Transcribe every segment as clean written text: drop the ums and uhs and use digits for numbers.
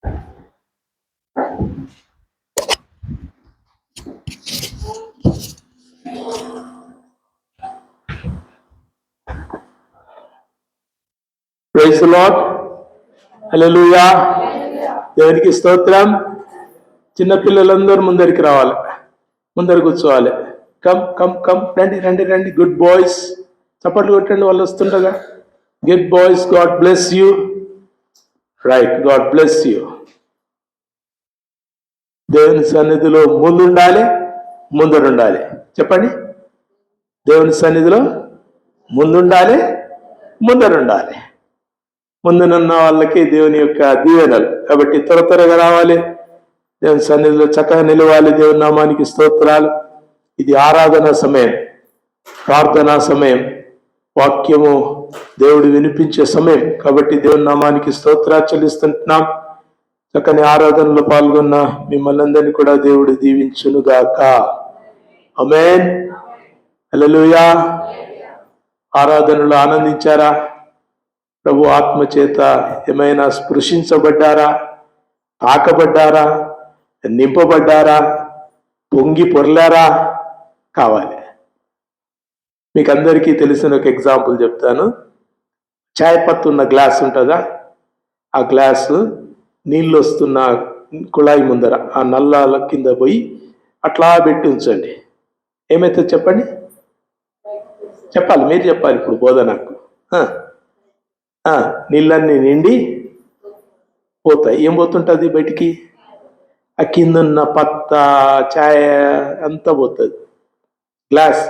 Praise the lord. హల్లెలూయా. దేవునికి స్తోత్రం. చిన్నపిల్లలందరూ ముందరికి రావాలి, ముందర కూర్చోవాలి. కమ్ కమ్ కమ్, రండి రండి రండి. గుడ్ బాయ్స్, చప్పట్లు కొట్టండి వాళ్ళు వస్తుండగా. Good boys, God bless you. Right, God bless you. దేవుని సన్నిధిలో ముందుండాలి, ముందరుండాలి. చెప్పండి, దేవుని సన్నిధిలో ముందుండాలి, ముందరుండాలి. ముందునున్న వాళ్ళకి దేవుని యొక్క దీవెనలు. కాబట్టి త్వరగా రావాలి, దేవుని సన్నిధిలో చక్కగా నిలవాలి. దేవుని నామానికి స్తోత్రాలు. ఇది ఆరాధన సమయం, ప్రార్థనా సమయం, వాక్యము దేవుడు వినిపించే సమయం. కాబట్టి దేవుని నామానికి స్తోత్రాలు చెల్లిస్తుంటున్నాం. చక్కని ఆరాధనలో పాల్గొన్న మిమ్మల్ని అందరినీ కూడా దేవుడు దీవించునుగాక. ఆమేన్. హల్లెలూయా. ఆరాధనలో ఆనందించారా? ప్రభు ఆత్మ చేత ఏమైనా స్పృశించబడ్డారా? తాకబడ్డారా? నింపబడ్డారా? పొంగి పొర్లారా? కావాలి. మీకు అందరికీ తెలిసిన ఒక ఎగ్జాంపుల్ చెప్తాను. చాయ్ పత్తు ఉన్న గ్లాస్ ఉంటుందా? ఆ గ్లాసు నీళ్ళు వస్తున్న కుళాయి ముందర ఆ నల్లాల కింద పోయి అట్లా పెట్టి ఉంచండి. ఏమైతుంది చెప్పండి? చెప్పాలి, మీరు చెప్పాలి ఇప్పుడు బోధనకు. నీళ్ళన్నీ నిండి పోతాయి. ఏం పోతుంటుంది బయటికి? ఆ కిందన్న పత్త, ఛాయ్ అంతా పోతుంది. గ్లాస్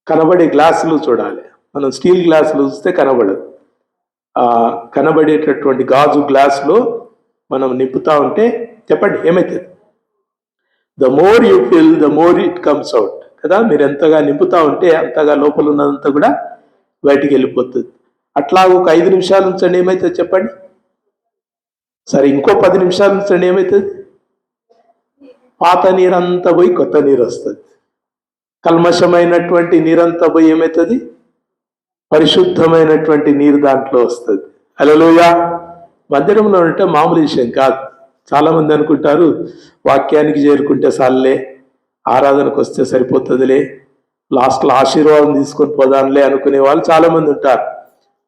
కనబడే గ్లాసులు చూడాలి. మనం స్టీల్ గ్లాసులు చూస్తే కనబడదు. కనబడేటటువంటి గాజు గ్లాసులో మనం నింపుతా ఉంటే చెప్పండి ఏమవుతుంది? The more you fill, the more it comes out కదా. మీరు ఎంతగా నింపుతా ఉంటే అంతగా లోపల ఉన్నదంతా కూడా బయటికి వెళ్ళిపోతుంది. అట్లా ఒక 5 నిమిషాలు ఉంచండి, ఏమవుతుంది చెప్పండి? సరే, ఇంకో 10 నిమిషాలు ఉంచండి, ఏమవుతుంది? పాత నీరంతా పోయి కొత్త నీరు వస్తుంది. కల్మషమైనటువంటి నీరంతా పోయి ఏమవుతుంది? పరిశుద్ధమైనటువంటి నీరు దాంట్లో వస్తుంది. హల్లెలూయా. మందిరంలో ఉంటే మామూలు విషయం కాదు. చాలా మంది అనుకుంటారు వాక్యానికి చేరుకుంటే సార్లే, ఆరాధనకు వస్తే సరిపోతుందిలే, లాస్ట్లో ఆశీర్వాదం తీసుకొని పోదాంలే అనుకునే వాళ్ళు చాలా మంది ఉంటారు.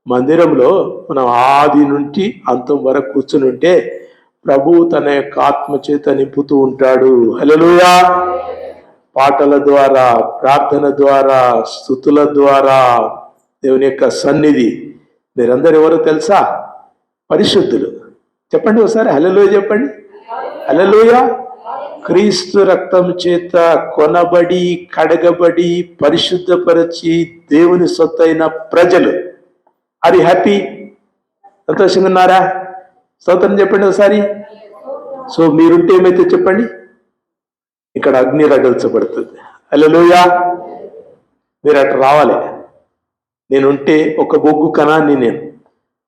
మందిరంలో మనం ఆది నుంచి అంతం వరకు కూర్చుని ఉంటే ప్రభు తన యొక్క ఆత్మ చేత నింపుతూ ఉంటాడు. హల్లెలూయా. పాటల ద్వారా, ప్రార్థన ద్వారా, స్తుతుల ద్వారా దేవుని యొక్క సన్నిధి. మీరందరూ ఎవరో తెలుసా? పరిశుద్ధులు. చెప్పండి ఒకసారి హల్లెలూయా చెప్పండి. హల్లెలూయా. క్రీస్తు రక్తం చేత కొనబడి, కడగబడి, పరిశుద్ధపరచి దేవుని సొత్తైన ప్రజలు. Are you happy? సంతోషంగా ఉన్నారా? స్తోత్రం చెప్పండి ఒకసారి. సో మీరుంటే ఏమైతే చెప్పండి, ఇక్కడ అగ్ని రగల్చబడుతుంది. హల్లెలూయా. మీరు అటు రావాలి. నేనుంటే ఒక బొగ్గు కణాన్ని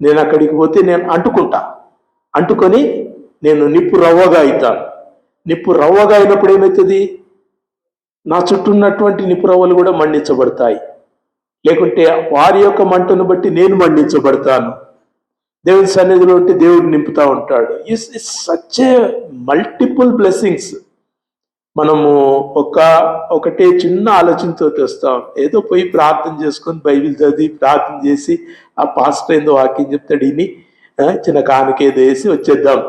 నేను అక్కడికి పోతే నేను అంటుకొని నేను నిప్పు రవ్వగా అవుతాను. నిప్పు రవ్వగా అయినప్పుడు ఏమవుతుంది? నా చుట్టూ ఉన్నటువంటి నిప్పు రవ్వలు కూడా మండించబడతాయి. లేకుంటే వారి యొక్క మంటను బట్టి నేను మండించబడతాను. దేవుని సన్నిధిలో ఉంటే దేవుడు నింపుతా ఉంటాడు. It's such a multiple blessings. మనము ఒకటే చిన్న ఆలోచనతో వస్తాం. ఏదో పోయి ప్రార్థన చేసుకొని బైబిల్ చదివి ప్రార్థన చేసి ఆ పాస్టర్ ఏందో వాక్యం చెప్తాడు ఇని చిన్న కానుకేదో వేసి వచ్చేద్దాం.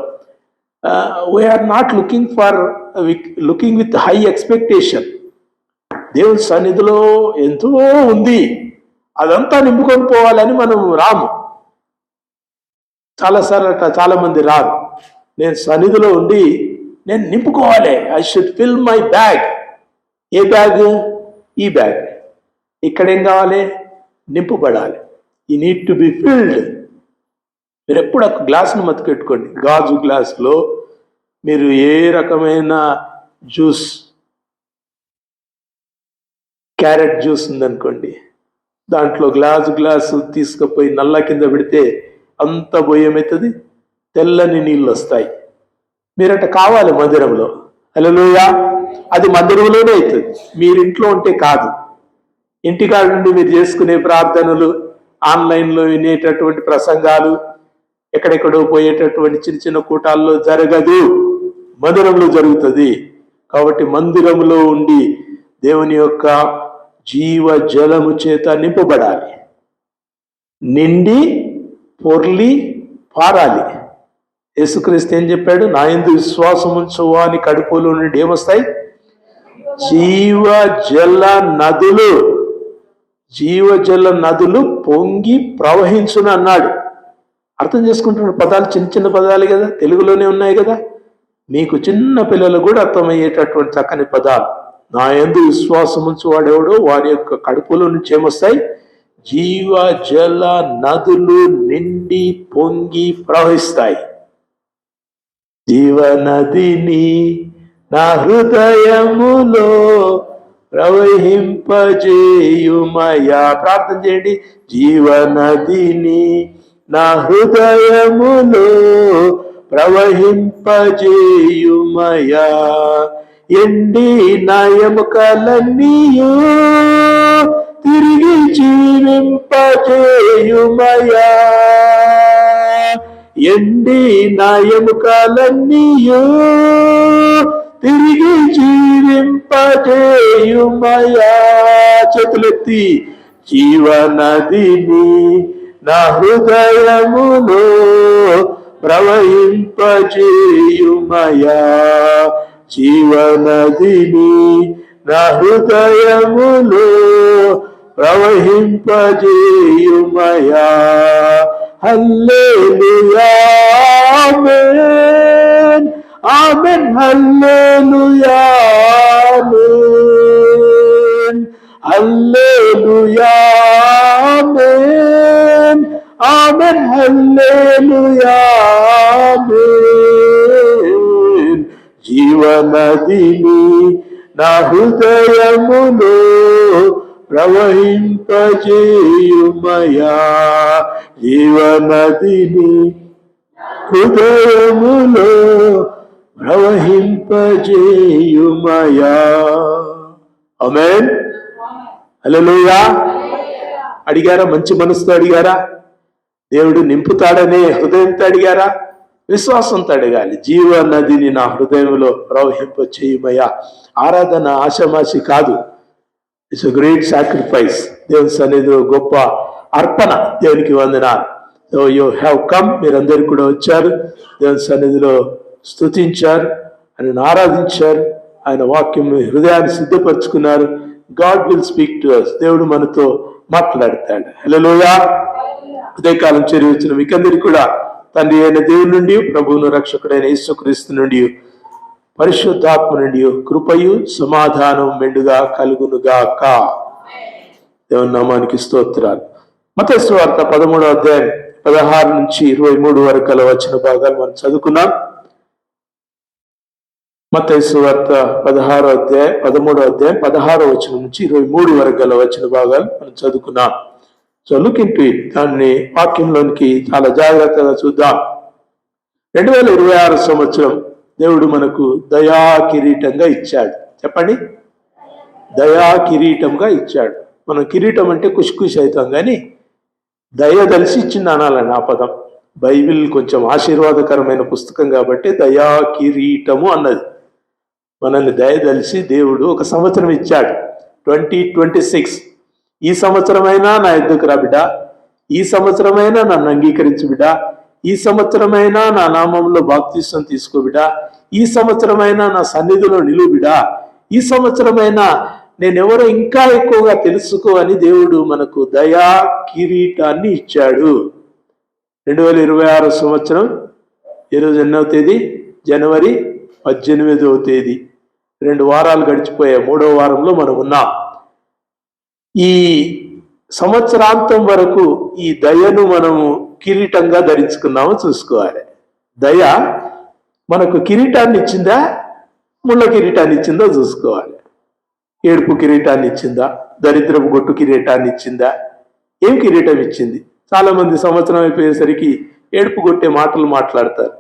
We're not looking with high expectation. దేవుని సన్నిధిలో ఎంతో ఉంది, అదంతా నింపుకొని పోవాలని మనం రాము. చాలాసార్లు అట్లా చాలా మంది రారు. నేను సన్నిధిలో ఉండి నేను నింపుకోవాలి. I should fill my bag. ఏ బ్యాగ్? ఈ బ్యాగ్. ఇక్కడేం కావాలి? నింపబడాలి. You need to be filled. మీరు ఎప్పుడు ఒక గ్లాసును మతికెట్టుకోండి. గాజు గ్లాసులో మీరు ఏ రకమైన జ్యూస్, క్యారెట్ జ్యూస్ ఉందనుకోండి, దాంట్లో గ్లాసు తీసుకుపోయి నల్ల కింద పెడితే అంత ఏమవుతుంది? తెల్లని నీళ్ళు వస్తాయి. మీరట కావాలి మందిరంలో. హల్లెలూయా. అది మందిరంలోనే అవుతుంది, మీరింట్లో ఉంటే కాదు. ఇంటికాడ నుండి మీరు చేసుకునే ప్రార్థనలు, ఆన్లైన్లో వినేటటువంటి ప్రసంగాలు, ఎక్కడెక్కడో పోయేటటువంటి చిన్న చిన్న కూటాల్లో జరగదు, మందిరంలో జరుగుతుంది. కాబట్టి మందిరంలో ఉండి దేవుని యొక్క జీవ జలము చేత నింపబడాలి, నిండి పొర్లి పారాలి. యేసుక్రీస్తు ఏం చెప్పాడు? నా యందు విశ్వాసం ఉంచువా అని కడుపులో నుండి ఏమొస్తాయి? జీవ జల నదులు, జీవజల నదులు పొంగి ప్రవహించును అన్నాడు. అర్థం చేసుకుంటున్న పదాలు చిన్న చిన్న పదాలు కదా, తెలుగులోనే ఉన్నాయి కదా. మీకు చిన్న పిల్లలు కూడా అర్థమయ్యేటటువంటి చక్కని పదాలు. నా యందు విశ్వాసం ఉంచువాడెవడో వారి యొక్క కడుపులో నుంచి ఏమొస్తాయి? జీవ జల నదులు నిండి పొంగి ప్రవహిస్తాయి. జీవనదిని నా హృదయములో ప్రవహింపజేయుమయా. ప్రార్థన చేయండి. జీవనదిని నా హృదయములో ప్రవహింపజేయుమయా. ఎండి నా ఎముకలన్నీయు తిరిగి జీవింపజేయుమయా. ఎండి నా ఎముకలన్నీయు తిరిగి జీవింపజేయుమయా. చేతులెత్తి జీవనదిని నా హృదయములో ప్రవహింపజేయుమయా. జీవనదిని నా హృదయములో ప్రవహింపజేయుమయా. హల్లెలూయా ఆమేన్ ఆమేన్ హల్లెలూయా ఆమేన్ హల్లెలూయా ఆమేన్ ఆమేన్ హల్లెలూయా ఆమేన్. జీవనదిని నా హృదయములో ప్రవహింపజేయుమయా. జీవనదిని హృదయములో ప్రవహింపజేయుమయా. ఆమేన్. హల్లెలూయా. అడిగారా? మంచి మనసుతో అడిగారా? దేవుడు నింపుతాడనే హృదయంతో అడిగారా? విశ్వాసంతో అడగాలి. జీవ నదిని నా హృదయంలో ప్రవహింపచేయుమయా. ఆరాధన ఆషామాషి కాదు. It's a great sacrifice. దేవుని సన్నిధిలో గొప్ప అర్పణ. దేవునికి వందనాలు. So you have come. మీరందరూ కూడా వచ్చారు, దేవుని సన్నిధిలో స్తుతించారు, ఆయనను ఆరాధించారు, ఆయన వాక్యం హృదయాన్ని సిద్ధపరచుకున్నారు. God will speak to us. దేవుడు మనతో మాట్లాడతాడు. హల్లెలూయా. ఉదయకాలం చేరి వచ్చిన మీకందరికీ కూడా తండ్రి అయిన దేవుని నుండి, ప్రభువును రక్షకుడైన యేసుక్రీస్తు నుండి, పరిశుద్ధాత్మ నుండి కృపయు సమాధానం మెండుగా కలుగునుగాక. దేవుని నామానికి స్తోత్రాలు. మత్తయి సువార్త 13వ అధ్యాయం 16 నుంచి 23 వరకు వచ్చిన భాగాలు మనం చదువుకున్నాం. మత్తయి సువార్త 13వ అధ్యాయం 16వ వచనం నుంచి 23 వరకు వచ్చిన భాగాలు మనం చదువుకున్నాం. So look into it. దాన్ని వాక్యంలోనికి చాలా జాగ్రత్తగా చూద్దాం. 2026 సంవత్సరం దేవుడు మనకు దయా కిరీటంగా ఇచ్చాడు. చెప్పండి, దయా కిరీటంగా ఇచ్చాడు. మనం కిరీటం అంటే కుష్ అవుతాం, కానీ దయ తెలిసి ఇచ్చింది అనాలని ఆ పదం. బైబిల్ కొంచెం ఆశీర్వాదకరమైన పుస్తకం కాబట్టి దయా కిరీటము అన్నది. మనల్ని దయ తెలిసి దేవుడు ఒక సంవత్సరం ఇచ్చాడు. 2026. ఈ సంవత్సరమైనా నా ఎద్దుకు రా బిడ్డ, ఈ సంవత్సరమైనా నన్ను అంగీకరించు బిడ్డ, ఈ సంవత్సరమైనా నా నామంలో బాప్తిసం తీసుకో బిడ్డ, ఈ సంవత్సరమైనా నా సన్నిధిలో నిలువు బిడ్డ, ఈ సంవత్సరమైనా నేనెవరో ఇంకా ఎక్కువగా తెలుసుకో అని దేవుడు మనకు దయా కిరీటాన్ని ఇచ్చాడు. 2026 సంవత్సరం ఈరోజు ఎన్నవ తేదీ? జనవరి 18వ తేదీ. 2 వారాలు గడిచిపోయాయి. 3వ వారంలో మనం ఉన్నాం. ఈ సంవత్సరాంతం వరకు ఈ దయను మనము కిరీటంగా ధరించుకున్నామో చూసుకోవాలి. దయ మనకు కిరీటాన్ని ఇచ్చిందా, ముళ్ళ కిరీటాన్ని ఇచ్చిందో చూసుకోవాలి. ఏడుపు కిరీటాన్ని ఇచ్చిందా, దరిద్రపు గొట్టు కిరీటాన్ని ఇచ్చిందా? ఏం కిరీటం ఇచ్చింది? చాలా మంది సంవత్సరం అయిపోయేసరికి ఏడుపు కొట్టే మాటలు మాట్లాడతారు.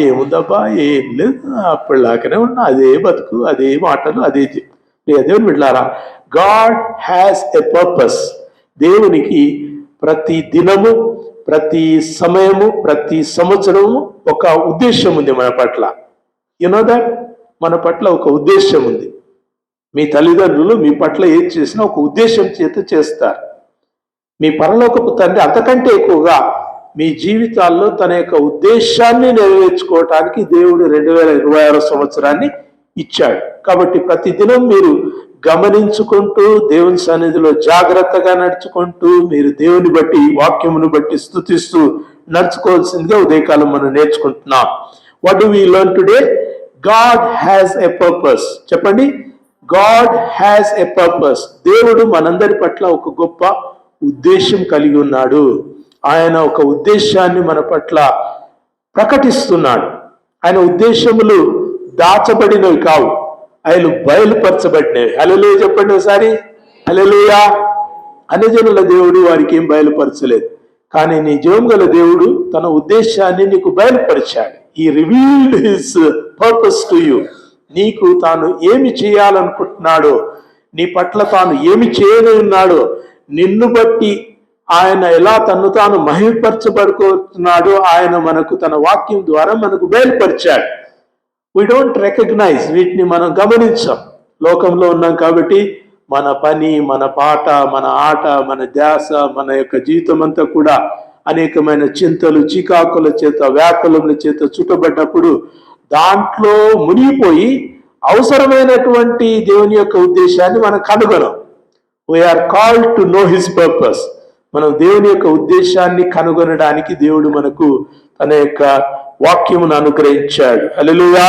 ఏముందబ్బా, ఏం లేదు, అప్పటిలాగానే ఉన్నా, అదే బతుకు, అదే మాటలు, అదే దేవుని బిడ్డలారా, గాడ్ హ్యాస్ ఎ పర్పస్. దేవునికి ప్రతి దినము ప్రతి సమయము, ప్రతి సంవత్సరము ఒక ఉద్దేశం ఉంది మన పట్ల. యునో దట్ మన పట్ల ఒక ఉద్దేశం ఉంది. మీ తల్లిదండ్రులు మీ పట్ల ఏది చేసినా ఒక ఉద్దేశం చేత చేస్తారు. మీ పరలోకపు తండ్రి అంతకంటే ఎక్కువగా మీ జీవితాల్లో తన యొక్క ఉద్దేశాన్ని నెరవేర్చుకోవటానికి దేవుడు 2026 సంవత్సరాన్ని ఇచ్చాడు. కాబట్టి ప్రతిదినం మీరు గమనించుకుంటూ దేవుని సన్నిధిలో జాగ్రత్తగా నడుచుకుంటూ మీరు దేవుని బట్టి, వాక్యమును బట్టి స్తుతిస్తూ నడుచుకోవాల్సిందిగా ఉదయకాలం మనం నేర్చుకుంటున్నాం. What do we learn today? God has a purpose. చెప్పండి, గాడ్ హ్యాస్ ఎ పర్పస్. దేవుడు మనందరి పట్ల ఒక గొప్ప ఉద్దేశం కలిగి ఉన్నాడు. ఆయన ఒక ఉద్దేశాన్ని మన పట్ల ప్రకటిస్తున్నాడు. ఆయన ఉద్దేశములు దాచబడినవి కావు, ఆయన బయలుపరచబడినవి. హల్లెలూయా చెప్పండి ఒకసారి. హల్లెలూయా. అన్యజనుల దేవుడు వారికి ఏం బయలుపరచలేదు, కానీ నీ జీవం గల దేవుడు తన ఉద్దేశాన్ని నీకు బయలుపరిచాడు. ఈ revealed his purpose to you. నీకు తాను ఏమి చేయాలనుకుంటున్నాడో, నీ పట్ల తాను ఏమి చేయని ఉన్నాడో, నిన్ను బట్టి ఆయన ఎలా తను తాను మహిమపరచబడుతున్నాడో ఆయన మనకు తన వాక్యం ద్వారా మనకు బయలుపరిచాడు. వీ డోంట్ రికగ్నైజ్, వీటిని మనం గమనించాం. లోకంలో ఉన్నాం కాబట్టి మన పని, మన పాట, మన ఆట, మన ధ్యాస, మన యొక్క జీవితం అంతా కూడా అనేకమైన చింతలు, చికాకుల చేత, వ్యాకులముల చేత చుట్టబడ్డప్పుడు దాంట్లో మునిగిపోయి అవసరమైనటువంటి దేవుని యొక్క ఉద్దేశాన్ని మనం కనుగొనం. We are called to know his purpose. మనం దేవుని యొక్క ఉద్దేశాన్ని కనుగొనడానికి దేవుడు మనకు తన యొక్క వాక్యమును అనుగ్రహించాడు. హల్లెలూయా.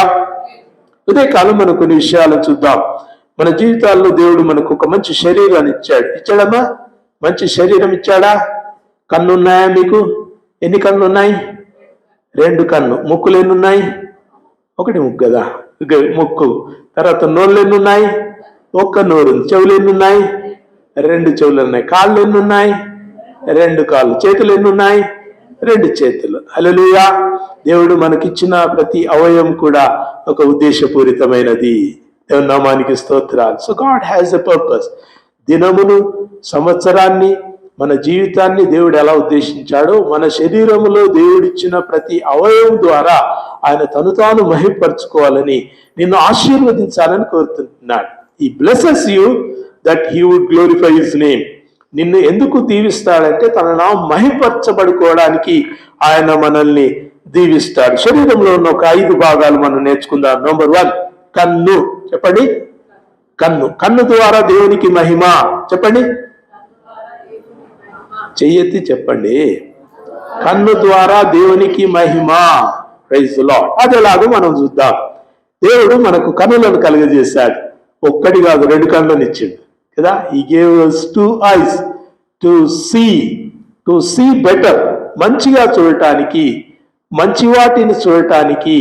ఉదయకాలం మనం కొన్ని విషయాలను చూద్దాం. మన జీవితాల్లో దేవుడు మనకు ఒక మంచి శరీరాన్ని ఇచ్చాడు. ఇచ్చాడమ్మా? మంచి శరీరం ఇచ్చాడా? కన్ను ఉన్నాయా మీకు? ఎన్ని కన్ను ఉన్నాయి? 2 కన్ను. ముక్కులు ఎన్ని ఉన్నాయి? 1 ముక్కు కదా, ముక్కు. తర్వాత నోళ్ళు ఎన్ని ఉన్నాయి? 1 నోరు. చెవులు ఎన్ని ఉన్నాయి? 2 చెవులు ఉన్నాయి. కాళ్ళు ఎన్ని ఉన్నాయి? 2 కాళ్ళు. చేతులు ఎన్ని ఉన్నాయి? 2 చేతులు. హల్లెలూయా. దేవుడు మనకిచ్చిన ప్రతి అవయవం కూడా ఒక ఉద్దేశపూరితమైనది. దేవుని నామానికి స్తోత్రాలు. So God has a purpose. దినమును, సంవత్సరాన్ని, మన జీవితాన్ని దేవుడు ఎలా ఉద్దేశించాడో, మన శరీరములో దేవుడిచ్చిన ప్రతి అవయవం ద్వారా ఆయన తను తాను మహిమపరచుకోవాలని, నిన్ను ఆశీర్వదించాలని కోరుతున్నాడు. He blesses you that he would glorify his name. నిన్ను ఎందుకు దీవిస్తాడంటే తన నామం మహిమపరచబడుకోవడానికి ఆయన మనల్ని దీవిస్తాడు. శరీరంలో ఉన్న ఒక 5 భాగాలు మనం నేర్చుకుందాం. నంబర్ 1, కన్ను. చెప్పండి, కన్ను. కన్ను ద్వారా దేవునికి మహిమ. చెప్పండి, చెయ్యెత్తి చెప్పండి. కన్ను ద్వారా దేవునికి మహిమ. Praise the lord. అది ఎలాగో మనం చూద్దాం. దేవుడు మనకు కన్నులను కలుగజేశాడు. 1 కాదు, 2 కన్నులను ఇచ్చిండు కదా. He gave us 2 eyes to see better. మంచిగా చూడటానికి, మంచి వాటిని చూడటానికి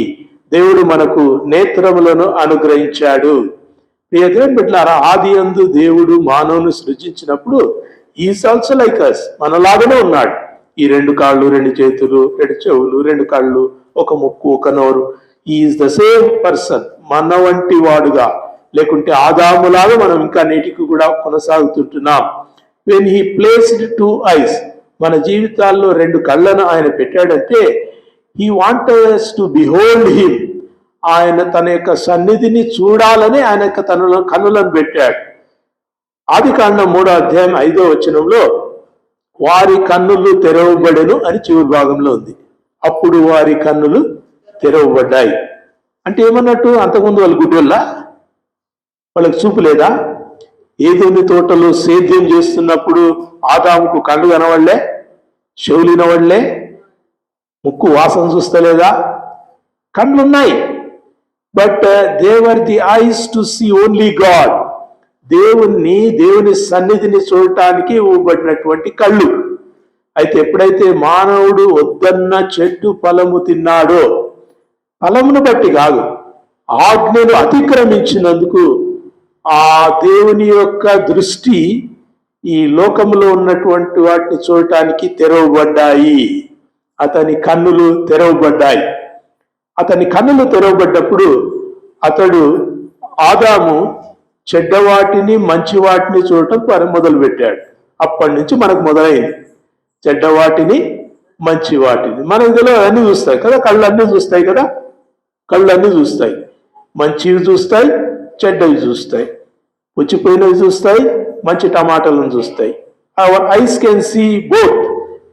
దేవుడు మనకు నేత్రములను అనుగ్రహించాడు. ప్రియ దేవుని బిడ్డలారా, ఆదియందు దేవుడు మానవుని సృజించినప్పుడు ఈజ్ ఆల్సో లైక్ us, మనలాగానే ఉన్నాడు. ఈ 2 కాళ్ళు, 2 చేతులు, 2 చెవులు, 2 కళ్ళు, 1 ముక్కు, 1 నోరు. Is the same person. మన వంటి వాడుగా, లేకుంటే ఆదాములాగా మనం ఇంకా నేటికి కూడా కొనసాగుతుంటున్నాం. వెన్ హీ ప్లేస్డ్ 2 eyes, మన జీవితాల్లో 2 కళ్ళను ఆయన పెట్టాడంటే he wanted to behold him. ఆయన తన యొక్క సన్నిధిని చూడాలని ఆయన యొక్క తన కన్నులను పెట్టాడు. ఆదికాండం 3వ అధ్యాయం 5వ వచనంలో వారి కన్నులు తెరవబడెను అని చివరి భాగంలో ఉంది. అప్పుడు వారి కన్నులు తెరవబడ్డాయి. అంటే ఏమన్నట్టు? అంతకుముందు వాళ్ళు గుడ్డోళ్ళా? వాళ్ళకి చూపు లేదా? ఏదోని తోటలో సేద్యం చేస్తున్నప్పుడు ఆదాముకు కళ్ళు కనవడలే, చెవులు వినవడలే, ముక్కు వాసన చూస్తలేదా? కళ్ళున్నాయి. But they are the eyes to see only God. దేవుని సన్నిధిని చూడటానికి ఇవ్వబడినటువంటి కళ్ళు. అయితే ఎప్పుడైతే మానవుడు వద్దన్న చెట్టు ఫలము తిన్నాడో, ఫలమును బట్టి కాదు, ఆజ్ఞను అతిక్రమించినందుకు ఆ దేవుని యొక్క దృష్టి ఈ లోకంలో ఉన్నటువంటి వాటిని చూడటానికి తెరవబడ్డాయి. అతని కన్నులు తెరవబడ్డాయి. అతని కన్నులు తెరవబడ్డప్పుడు అతడు ఆదాము చెడ్డవాటిని మంచి వాటిని చూడటం మొదలు పెట్టాడు. అప్పటి నుంచి మనకు మొదలైంది చెడ్డవాటిని మంచి వాటిని. మన ఇందులో అన్నీ చూస్తాయి కదా, కళ్ళు అన్నీ చూస్తాయి కదా, కళ్ళు అన్నీ చూస్తాయి. మంచివి చూస్తాయి, చెడ్డవి చూస్తాయి. పుచ్చిపోయినవి చూస్తాయి, మంచి టమాటాలను చూస్తాయి. Our eyes can see both.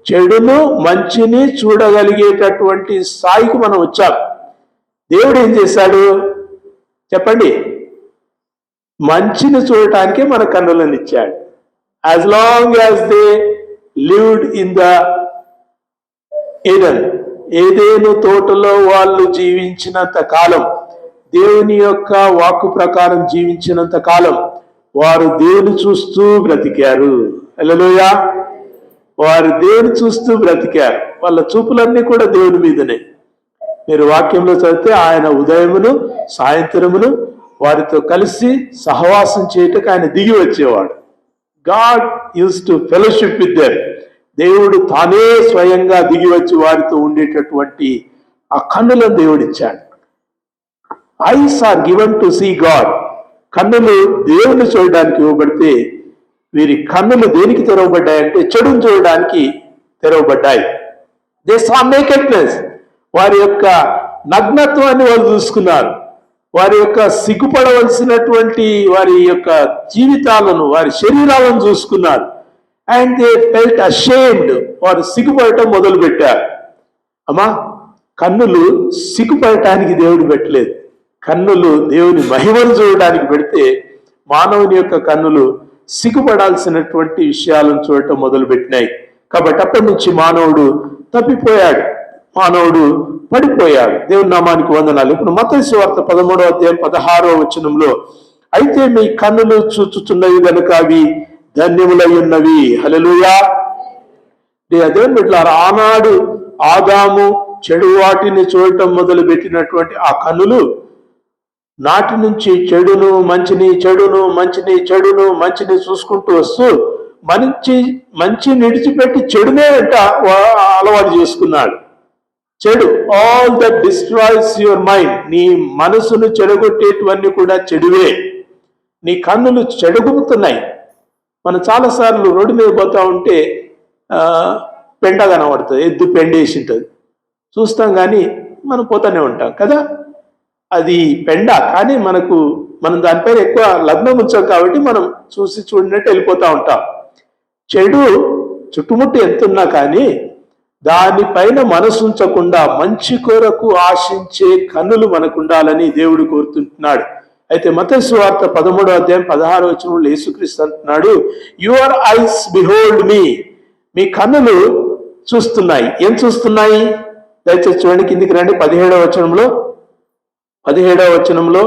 చెడును మంచిని చూడగలిగేటటువంటి స్థాయికి మనం వచ్చాం. దేవుడు ఏం చేశాడు చెప్పండి? మంచిని చూడటానికే మన కన్నులను ఇచ్చాడు. As long as they lived in the Eden తోటలో వాళ్ళు జీవించినంత కాలం, దేవుని యొక్క వాక్కు ప్రకారం జీవించినంత కాలం వారు దేవుని చూస్తూ బ్రతికారు. హల్లెలూయా! వారు దేవుని చూస్తూ బ్రతికారు. వాళ్ళ చూపులన్నీ కూడా దేవుని మీదనే. మీరు వాక్యంలో చదివితే ఆయన ఉదయమును సాయంత్రమును వారితో కలిసి సహవాసం చేయటకు ఆయన దిగి వచ్చేవాడు. God use to fellowship with them. దేవుడు తానే స్వయంగా దిగి వచ్చి వారితో ఉండేటటువంటి ఆ కన్నులను దేవుడిచ్చాడు. Eyes are given to see God. కన్నులు దేవుని చూడడానికి ఇవ్వబడితే వీరి కన్నులు దేనికి తెరవబడ్డాయంటే చెడును చూడడానికి తెరవబడ్డాయి. They saw nakedness. వారి యొక్క నగ్నత్వాన్ని వాళ్ళు చూసుకున్నారు. వారి యొక్క సిగ్గుపడవలసినటువంటి వారి యొక్క జీవితాలను, వారి శరీరాలను చూసుకున్నారు. And they felt ashamed. వారు సిగ్గుపడటం మొదలు పెట్టారు. అమ్మా, కన్నులు సిగ్గుపడటానికి దేవుడు పెట్టలేదు. కన్నులు దేవుని మహిమను చూడడానికి పెడితే మానవుని యొక్క కన్నులు సిగ్గుపడాల్సినటువంటి విషయాలను చూడటం మొదలు పెట్టినాయి. కాబట్టి అప్పటి నుంచి మానవుడు తప్పిపోయాడు, మానవుడు పడిపోయాడు. దేవుని నామానికి వందనాలు. ఇప్పుడు మత్తయి సువార్త 13వ అధ్యాయం 16వ వచనంలో, అయితే మీ కన్నులు చూచుచున్నవి గనుక అవి ధన్యములై ఉన్నవి. హల్లెలూయా! దేవుని బిడ్డలారా, ఆనాడు ఆదాము చెడు వాటిని చూడటం మొదలు పెట్టినటువంటి ఆ కన్నులు నాటి నుంచి చెడును మంచిని, చెడును మంచిని, చెడును మంచిని చూసుకుంటూ వస్తూ మంచి నిడిచిపెట్టి చెడునే అలవాటు చేసుకున్నాడు. చెడు, all that destroys your mind. నీ మనసును చెడగొట్టేటివన్నీ కూడా చెడువే. నీ కన్నులు చెడగొడుతున్నాయి. మనం చాలాసార్లు రోడ్డు మీద పోతా ఉంటే పెండ కనబడుతుంది, ఎద్దు పెండేసి ఉంటుంది, చూస్తాం కానీ మనం పోతానే ఉంటాం కదా. అది పెండ, కానీ మనం దానిపైన ఎక్కువ లగ్నం ఉంచాం కాబట్టి మనం చూసి చూడినట్టు వెళ్ళిపోతూ ఉంటాం. చెడు చుట్టుముట్టు ఎంతున్నా కానీ దానిపైన మనసు ఉంచకుండా మంచి కొరకు ఆశించే కన్నులు మనకు ఉండాలని దేవుడు కోరుతుంటున్నాడు. అయితే మత్తయి సువార్త 13వ అధ్యాయం 16వ వచనంలో యేసుక్రీస్తు అంటున్నాడు, యువర్ ఐస్ బిహోల్డ్ మీ. మీ కన్నులు చూస్తున్నాయి. ఏం చూస్తున్నాయి? దయచేసి చూడండి, కిందికి రండి. 17వ వచనంలో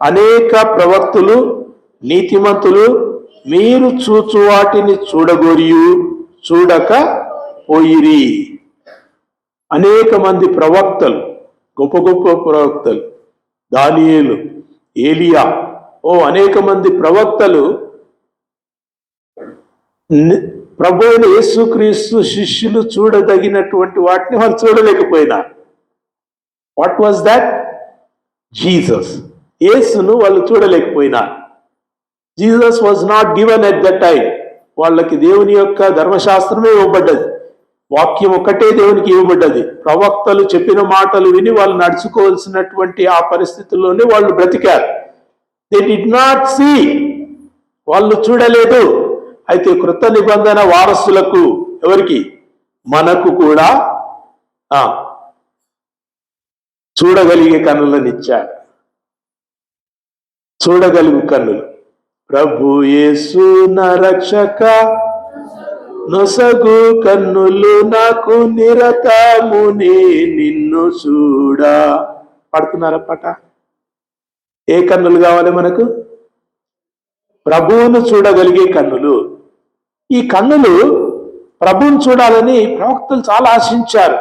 అనేక ప్రవక్తులు నీతిమంతులు మీరు చూచు వాటిని చూడగోరియు చూడక పోయిరి. అనేక మంది ప్రవక్తలు, గొప్ప గొప్ప ప్రవక్తలు, దానియేలు, ఏలియా, అనేక మంది ప్రవక్తలు ప్రభువైన యేసుక్రీస్తు శిష్యులు చూడదగినటువంటి వాటిని వారు చూడలేకపోయినారు. What was that? జీసస్. యేసును వాళ్ళు చూడలేకపోయినారు. Jesus was not given at that time. వాళ్ళకి దేవుని యొక్క ధర్మశాస్త్రమే ఇవ్వబడ్డది, వాక్యం ఒక్కటే దేవునికి ఇవ్వబడ్డది. ప్రవక్తలు చెప్పిన మాటలు విని వాళ్ళు నడుచుకోవాల్సినటువంటి ఆ పరిస్థితుల్లోనే వాళ్ళు బ్రతికారు. They did not see. వాళ్ళు చూడలేదు. అయితే కృత నిబంధన వారసులకు, ఎవరికి? మనకు కూడా చూడగలిగే కన్నులను ఇచ్చాడు. చూడగలుగు కన్నులు. ప్రభు యేసు నా రక్షక నొసగు కన్నులు నాకు నిరతమునే నిన్ను చూడా. పాడుతున్నారా పాట? ఏ కన్నులు కావాలి మనకు? ప్రభువును చూడగలిగే కన్నులు. ఈ కన్నులు ప్రభువును చూడాలని ప్రవక్తలు చాలా ఆశించారు.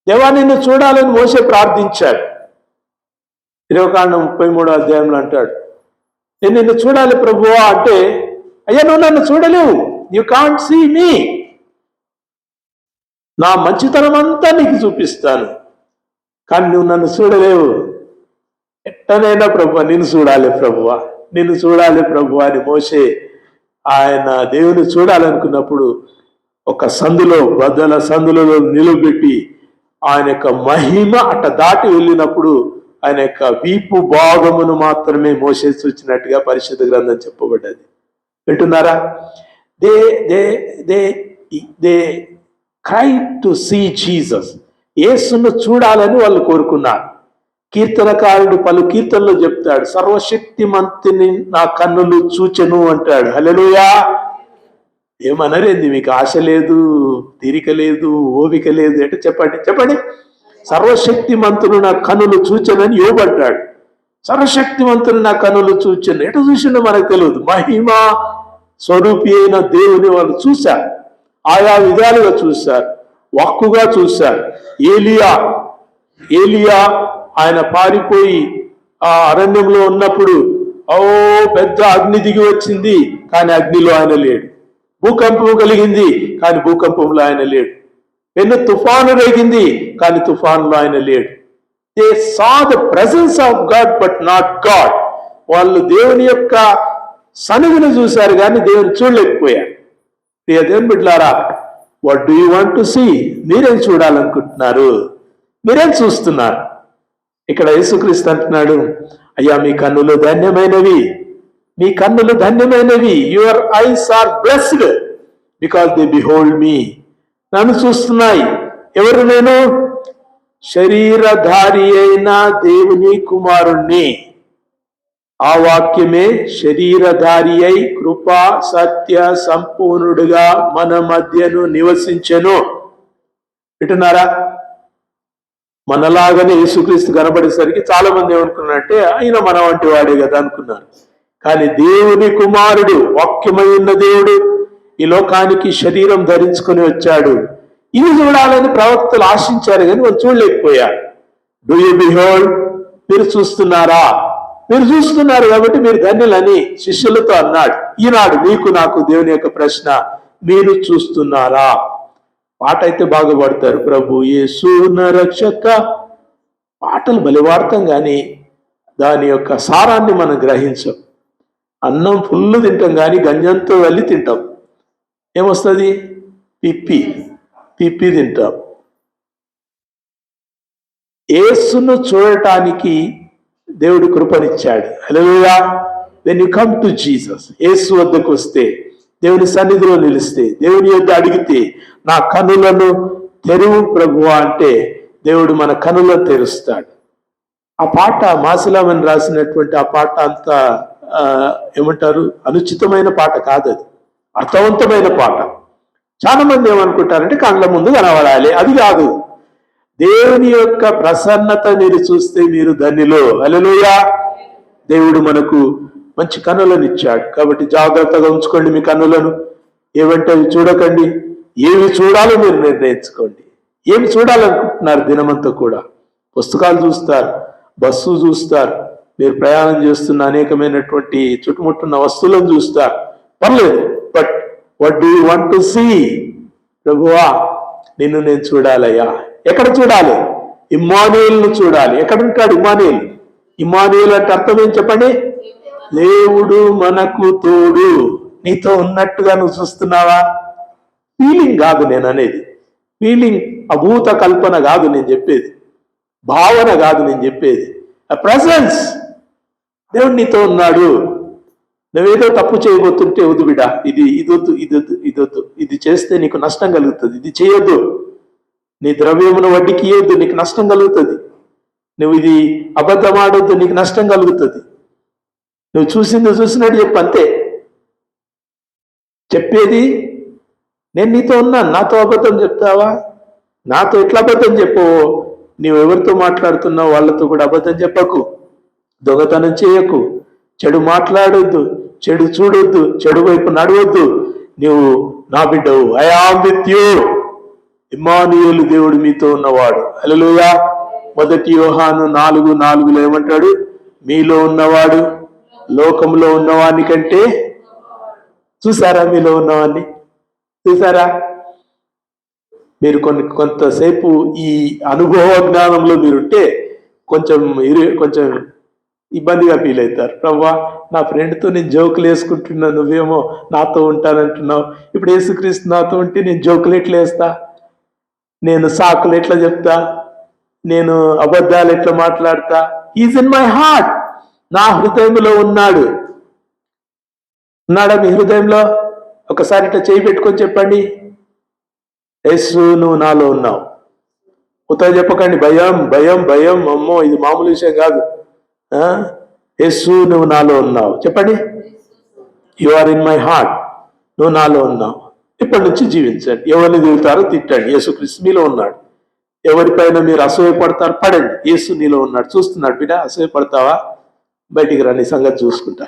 దేవా నిన్ను చూడాలని మోసే ప్రార్థించాడు. 33వ అధ్యాయంలో అంటాడు, నేను నిన్ను చూడాలి ప్రభువా అంటే, అయ్యా నువ్వు నన్ను చూడలేవు, యు కాంట్ సీ మీ. నా మంచితనం అంతా నీకు చూపిస్తాను, కానీ నువ్వు నన్ను చూడలేవు. ఎట్టనైనా ప్రభువా నిన్ను చూడాలి ప్రభువా, నిన్ను చూడాలి ప్రభువా అని మోసే ఆయన దేవుని చూడాలనుకున్నప్పుడు ఒక సందులో, బద్దల సందులలో నిలబెట్టి ఆయన యొక్క మహిమ అట్ట దాటి వెళ్ళినప్పుడు ఆయన యొక్క వీపు భాగమును మాత్రమే మోసేసి వచ్చినట్టుగా పరిశుద్ధ గ్రంథం చెప్పబడ్డది. వింటున్నారా? They they they they cry to see Jesus. యేసును చూడాలని వాళ్ళు కోరుకున్నారు. కీర్తనకారుడు పలు కీర్తనలో చెప్తాడు, సర్వశక్తిమంతుని నా కన్నులు చూచెను అంటాడు. హల్లెలూయా. ఏమనరేంది? మీకు ఆశ లేదు, తీరిక లేదు, ఓపిక లేదు అంటే చెప్పండి. సర్వశక్తిమంతుడు నా కన్నులు చూచెనని యోబు అంటాడు. సర్వశక్తిమంతుడు నా కన్నులు చూచెను. ఎటు చూసిండో మనకు తెలియదు. మహిమ స్వరూపి అయిన దేవుని వాళ్ళు చూశారు, ఆయా విధాలుగా చూశారు, వాక్కుగా చూశారు. ఏలియా ఆయన పారిపోయి ఆ అరణ్యంలో ఉన్నప్పుడు పెద్ద అగ్ని దిగి వచ్చింది, కానీ అగ్నిలో ఆయన లేడు. భూకంపం కలిగింది, కానీ భూకంపంలో ఆయన లేడు. పెను తుఫాను రేగింది, కానీ తుఫానులో ఆయన లేడు. They saw the presence of God but not God. వాళ్ళు దేవుని యొక్క సన్నిధిని చూశారు, కానీ దేవుని చూడలేకపోయారు. దేవుని బిడ్డలారా, what do you want to see? మీరేం చూడాలనుకుంటున్నారు? మీరేం చూస్తున్నారు? ఇక్కడ యేసుక్రీస్తు అంటున్నాడు, అయ్యా మీ కన్నులు ధన్యమైనవి, మీ కన్నులు ధన్యమైనవి. Your eyes are blessed because they behold me. నన్ను చూస్తున్నాయి. ఎవరు? నేను శరీరధారి అయిన దేవుని కుమారుణ్ణి. ఆ వాక్యమే శరీరధారి అయి కృపా సత్య సంపూర్ణుడుగా మన మధ్యను నివసించెను. వింటున్నారా? మనలాగానే యేసుక్రీస్తు కనబడేసరికి చాలా మంది ఏమనుకున్నారంటే ఆయన మన వంటి వాడే కదా అనుకున్నారు. కానీ దేవుని కుమారుడు, వాక్యమై ఉన్న దేవుడు ఈ లోకానికి శరీరం ధరించుకొని వచ్చాడు. ఇది చూడాలని ప్రవక్తలు ఆశించారు, కానీ వాళ్ళు చూడలేకపోయారు. Do you behold? మీరు చూస్తున్నారా? మీరు చూస్తున్నారు కాబట్టి మీరు ధన్యులని శిష్యులతో అన్నాడు. ఈనాడు మీకు నాకు దేవుని యొక్క ప్రశ్న, మీరు చూస్తున్నారా? పాట అయితే బాగా పాడతారు, ప్రభు యేసు నా రక్షక. పాటలు బలి వాడతాం, కానీ దాని యొక్క సారాన్ని మనం గ్రహించం. అన్నం ఫుల్ తింటాం, కానీ గంజంతో వెళ్ళి తింటాం. ఏమొస్తుంది? పిప్పి తింటాం. యేసును చూడటానికి దేవుడు కృపనిచ్చాడు. హల్లెలూయా. When you come to Jesus, యేసు వద్దకు వస్తే, దేవుని సన్నిధిలో నిలిస్తే, దేవుని యొద్ద అడిగితే, నా కన్నులను తెరువు ప్రభువా అంటే దేవుడు మన కన్నులను తెరుస్తాడు. ఆ పాట మాసిలామని రాసినటువంటి ఆ పాట అంతా ఏమంటారు, అనుచితమైన పాట కాదు, అది అర్థవంతమైన పాట. చాలా మంది ఏమనుకుంటారంటే కళ్ళ ముందు కనబడాలి, అది కాదు. దేవుని యొక్క ప్రసన్నత మీరు చూస్తే మీరు ధన్యులు. హల్లెలూయా. దేవుడు మనకు మంచి కన్నులను ఇచ్చాడు, కాబట్టి జాగ్రత్తగా ఉంచుకోండి మీ కన్నులను. ఏమంటే అవి చూడకండి, ఏవి చూడాలో మీరు నిర్ణయించుకోండి. ఏమి చూడాలనుకుంటున్నారు? దినమంతా కూడా పుస్తకాలు చూస్తారు, బస్సు చూస్తారు, మీరు ప్రయాణం చేస్తున్న అనేకమైనటువంటి చుట్టుముట్టున్న వస్తువులను చూస్తారు, పర్లేదు. But what do you want to see? ప్రభువా నిన్ను నేను చూడాలయ్యా. ఎక్కడ చూడాలి? ఇమ్మానుయేలును చూడాలి. ఎక్కడ ఉంటాడు ఇమ్మానుయేలు? ఇమ్మానుయేలు అంటే అర్థం ఏం చెప్పండి? దేవుడు మనకు తోడు. నీతో ఉన్నట్టుగా నువ్వు చూస్తున్నావా? ఫీలింగ్ కాదు నేను అనేది. ఫీలింగ్ అభూత కల్పన కాదు నేను చెప్పేది, భావన కాదు నేను చెప్పేది. ఆ ప్రెసెన్స్. దేవుడు నీతో ఉన్నాడు. నువ్వేదో తప్పు చేయబోతుంటే వద్దు బిడ్డ, ఇదొద్దు, ఇది చేస్తే నీకు నష్టం కలుగుతుంది, ఇది చేయొద్దు, నీ ద్రవ్యమును వడ్డీకి ఇయ్యొద్దు, నీకు నష్టం కలుగుతుంది, నువ్వు ఇది అబద్ధం ఆడొద్దు, నీకు నష్టం కలుగుతుంది. నువ్వు చూసినట్టు చెప్పు, అంతే చెప్పేది. నేను నీతో ఉన్నాను, నాతో అబద్ధం చెప్తావా? నాతో ఎట్లా అబద్ధం చెప్పవో, నువ్వెవరితో మాట్లాడుతున్నావు వాళ్ళతో కూడా అబద్ధం చెప్పకు, దొంగతనం చేయకు, చెడు మాట్లాడొద్దు, చెడు చూడొద్దు, చెడు వైపు నడవద్దు. నువ్వు నా బిడ్డవు. I am with you. ఇమ్మానుయేలు, దేవుడు మీతో ఉన్నవాడు. హల్లెలూయా. 1 యోహాను 4:4 ఏమంటాడు? మీలో ఉన్నవాడు లోకంలో ఉన్నవాని కంటే. చూసారా? మీలో ఉన్నవాన్ని చూసారా? మీరు కొంతసేపు ఈ అనుభవ జ్ఞానంలో మీరుంటే కొంచెం ఇబ్బందిగా ఫీల్ అవుతారు. ప్రభువా, నా ఫ్రెండ్తో నేను జోకులు వేసుకుంటున్నా, నువ్వేమో నాతో ఉంటానంటున్నావు. ఇప్పుడు యేసుక్రీస్తు నాతో ఉంటే నేను జోకులు ఎట్లా వేస్తా, నేను సాకులు ఎట్లా చెప్తా, నేను అబద్ధాలు ఎట్లా మాట్లాడతా? ఈజ్ ఇన్ మై హార్ట్, నా హృదయంలో ఉన్నాడు. ఉన్నాడా మీ హృదయంలో? ఒకసారి ఇట్లా చేయి పెట్టుకొని చెప్పండి, యేసు నువ్వు నాలో ఉన్నావు. ఉత్తరం చెప్పకండి, భయం భయం భయం, అమ్మో ఇది మామూలు విషయం కాదు. యేసు నువ్వు నాలో ఉన్నావు చెప్పండి. You are in my heart, నువ్వు నాలో ఉన్నావు. ఇప్పటి నుంచి జీవించండి. ఎవరిని తిరుగుతారో తిట్టండి, యేసుక్రీస్తు మీలో ఉన్నాడు. ఎవరిపైన మీరు అసూయపడతారు, పడండి, యేసు నీలో ఉన్నాడు. చూస్తున్నాడు బిడ్డ, అసూయపడతావా? బయటికి రా, నీ సంగతి చూసుకుంటా.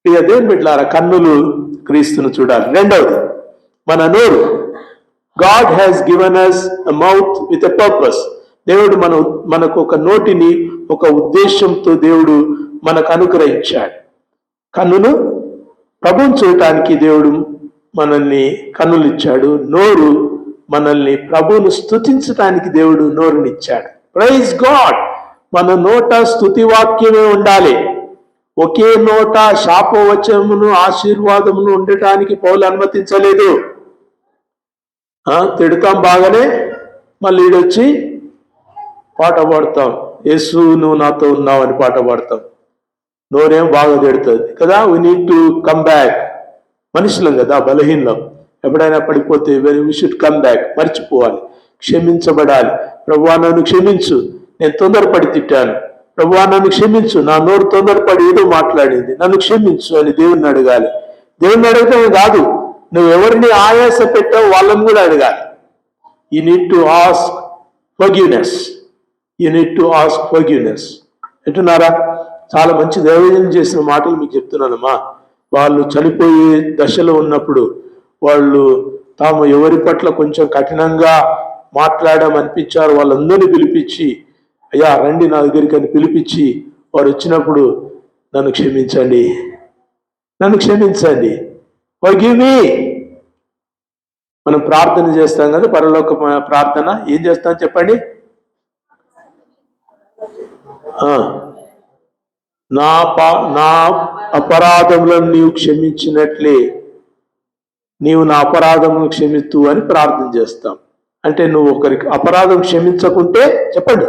ఇక దేవుని బిడ్డలారా, కన్నులు క్రీస్తును చూడాలి. రెండవది, మన నోరు. God has given us a mouth with a purpose. దేవుడు మనకు ఒక నోటిని ఒక ఉద్దేశంతో దేవుడు మనకు అనుగ్రహించాడు. కన్నును ప్రభువును చూడటానికి దేవుడు మనల్ని కన్నులు ఇచ్చాడు. నోరు మనల్ని ప్రభువును స్తుతించడానికి దేవుడు నోరునిచ్చాడు. Praise God. మన నోట స్తుతి వాక్యమే ఉండాలి. ఒకే నోట శాపవచనమును ఆశీర్వాదమును ఉండటానికి పౌలు అనుమతించలేదు. తిడతాం బాగానే, మళ్ళీ ఈడొచ్చి పాట పాడతాం, యేసు నువ్వు నాతో ఉన్నావు అని పాట పాడతాం. నోరేం బాగా తిడుతుంది కదా. We need to come back. మనుషులం కదా, బలహీనం. ఎప్పుడైనా పడిపోతే వీ షుడ్ కమ్ బ్యాక్. మర్చిపోవాలి, క్షమించబడాలి. ప్రభువా నన్ను క్షమించు, నేను తొందరపడి తిట్టాను. ప్రభువా నన్ను క్షమించు, నా నోరు తొందరపడి ఏదో మాట్లాడింది, నన్ను క్షమించు అని దేవుణ్ణి అడగాలి. దేవుణ్ణి అడగటమే కాదు, నువ్వు ఎవరిని ఆయాస పెట్టావు వాళ్ళని కూడా అడగాలి. You need to ask forgiveness. You need to ask forgiveness. వింటున్నారా? చాలా మంచి దైవజనం చేసిన మాటలు మీకు చెప్తున్నానమ్మా. వాళ్ళు చనిపోయే దశలో ఉన్నప్పుడు వాళ్ళు తాము ఎవరి పట్ల కొంచెం కఠినంగా మాట్లాడమనిపించారు. వాళ్ళందరినీ పిలిపించి, అయ్యా రండి నా దగ్గరికి అని పిలిపించి, వారు వచ్చినప్పుడు నన్ను క్షమించండి, నన్ను క్షమించండి, ఫర్గివ్ మీ. మనం ప్రార్థన చేస్తాం కదా, పరలోక ప్రార్థన. ఏం చేస్తాం చెప్పండి? నా అపరాధములను నీవు క్షమించినట్లే నీవు నా అపరాధమును క్షమిస్తూ అని ప్రార్థన చేస్తాం. అంటే నువ్వు ఒకరికి అపరాధం క్షమించకుంటే చెప్పండి,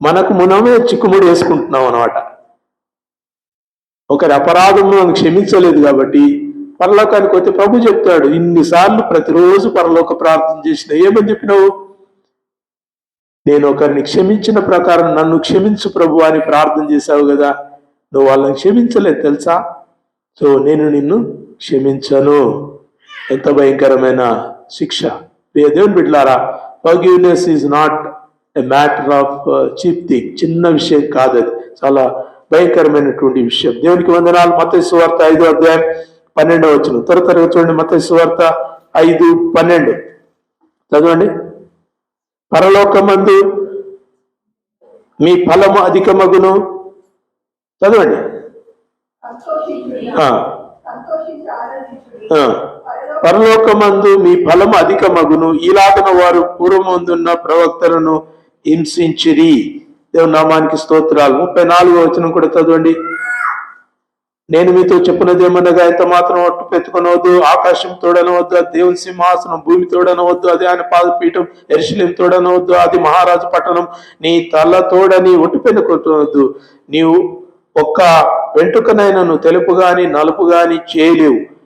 మనకు మనమే చిక్కుముడి వేసుకుంటున్నాం అన్నమాట. ఒకరి అపరాధము మనం క్షమించలేదు కాబట్టి పరలోకానికి వస్తే ప్రభు చెప్తాడు, ఇన్నిసార్లు ప్రతిరోజు పరలోక ప్రార్థన చేసిన ఏమని చెప్పినావు? నేను ఒకరిని క్షమించిన ప్రకారం నన్ను క్షమించు ప్రభు అని ప్రార్థన చేశావు కదా, నువ్వు వాళ్ళని క్షమించలేదు తెలుసా, సో నేను నిన్ను క్షమించను. ఎంత భయంకరమైన శిక్ష. దేవుని బిడ్డలారా, forgiveness is not a matter of cheap thing. చిన్న విషయం కాదు, అది చాలా భయంకరమైనటువంటి విషయం. దేవునికి వందనాలు. మత్తయి సువార్త 5వ అధ్యాయం 12వ వచనం. త్వరగా చూడండి, మత్తయి సువార్త 5:12 చదవండి. పరలోకమందు మీ ఫలము అధికమగును. చదవండి. పరలోకమందు మీ ఫలము అధికమగును, ఈలాగున వారు పూర్వమందున్న ప్రవక్తలను హింసించిరి. దేవుని నామానికి స్తోత్రాలు. 34వ వచనం కూడా చదవండి. నేను మీతో చెప్పినదేమనగా, ఎంత మాత్రం ఒట్టు పెట్టుకునవద్దు, ఆకాశం తోడనవద్దు, దేవుని సింహాసనం భూమి తోడనవద్దు, అది ఆయన పాదపీఠం యెరూషలేము తోడనవద్దు, అది మహారాజు పట్టణం, నీ తల తోడని ఒట్టు పెట్టుకోవద్దు. నీవు ఒక్క వెంట్రుకనైనా నువ్వు తెలుపు గాని నలుపు గాని చేయలేవు.